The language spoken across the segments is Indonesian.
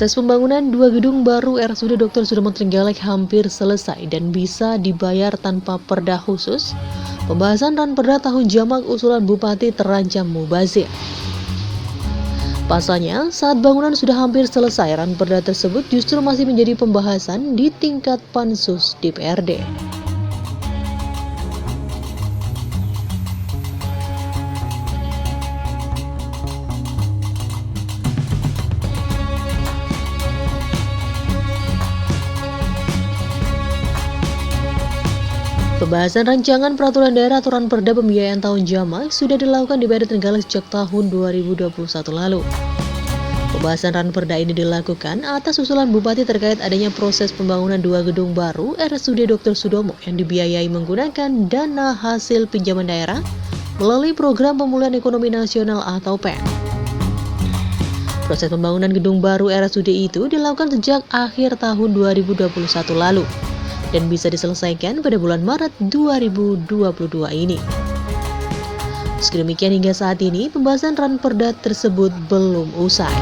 Proses pembangunan dua gedung baru RSUD Dr. Sudomo Trenggalek hampir selesai dan bisa dibayar tanpa perda khusus. Pembahasan ranperda tahun jamak usulan Bupati terancam mubazir. Pasalnya, saat bangunan sudah hampir selesai, ranperda tersebut justru masih menjadi pembahasan di tingkat Pansus DPRD. Pembahasan rancangan peraturan daerah atau ranperda pembiayaan tahun jamak sudah dilakukan di DPRD Trenggalek sejak tahun 2021 lalu. Pembahasan ranperda ini dilakukan atas usulan Bupati terkait adanya proses pembangunan dua gedung baru RSUD Dr. Sudomo yang dibiayai menggunakan dana hasil pinjaman daerah melalui Program Pemulihan Ekonomi Nasional atau PEN. Proses pembangunan gedung baru RSUD itu dilakukan sejak akhir tahun 2021 lalu dan bisa diselesaikan pada bulan Maret 2022 ini. Meski demikian, hingga saat ini pembahasan ranperda tersebut belum usai.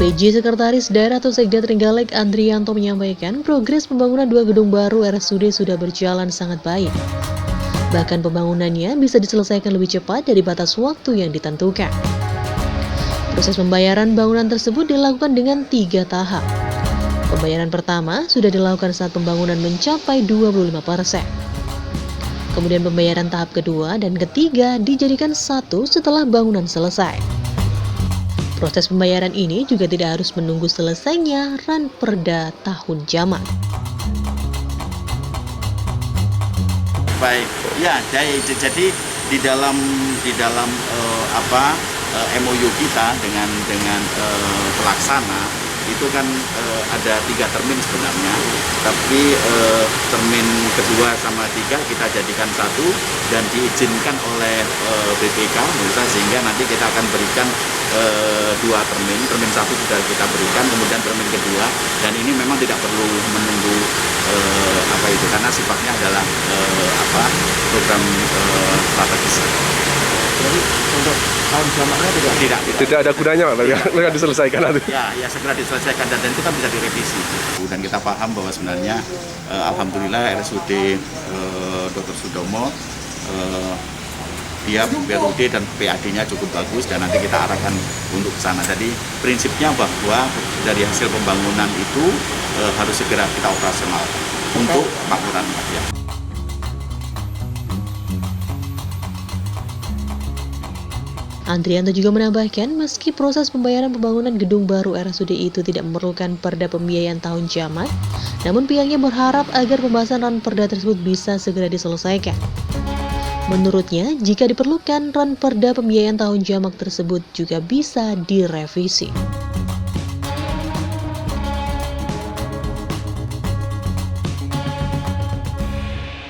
PJ Sekretaris Daerah atau Sekda Trenggalek Andrianto menyampaikan progres pembangunan dua gedung baru RSUD sudah berjalan sangat baik. Bahkan pembangunannya bisa diselesaikan lebih cepat dari batas waktu yang ditentukan. Proses pembayaran bangunan tersebut dilakukan dengan 3 tahap. Pembayaran pertama sudah dilakukan saat pembangunan mencapai 25%. Kemudian pembayaran tahap kedua dan ketiga dijadikan satu setelah bangunan selesai. Proses pembayaran ini juga tidak harus menunggu selesainya ranperda tahun jamak. Baik, ya, jadi di dalam MOU kita dengan pelaksana itu kan ada 3 termin sebenarnya, tapi termin kedua sama 3 kita jadikan satu dan diizinkan oleh BPK sehingga nanti kita akan berikan 2 termin. Termin 1 sudah kita berikan, kemudian termin kedua, dan ini memang tidak perlu menunggu karena sifatnya adalah program strategis. Jadi untuk tahun jamaknya tidak ada gunanya Pak, akan diselesaikan nanti. Ya segera diselesaikan dan itu kan bisa direvisi. Dan kita paham bahwa sebenarnya alhamdulillah RSUD Dr. Sudomo dia BRUD dan PAD-nya cukup bagus dan nanti kita arahkan untuk ke sana. Jadi prinsipnya bahwa dari hasil pembangunan itu harus segera kita operasional untuk makmuran rakyat. Andrianto juga menambahkan, meski proses pembayaran pembangunan gedung baru RSUD itu tidak memerlukan perda pembiayaan tahun jamak, namun pihaknya berharap agar pembahasan ranperda tersebut bisa segera diselesaikan. Menurutnya, jika diperlukan, ranperda pembiayaan tahun jamak tersebut juga bisa direvisi.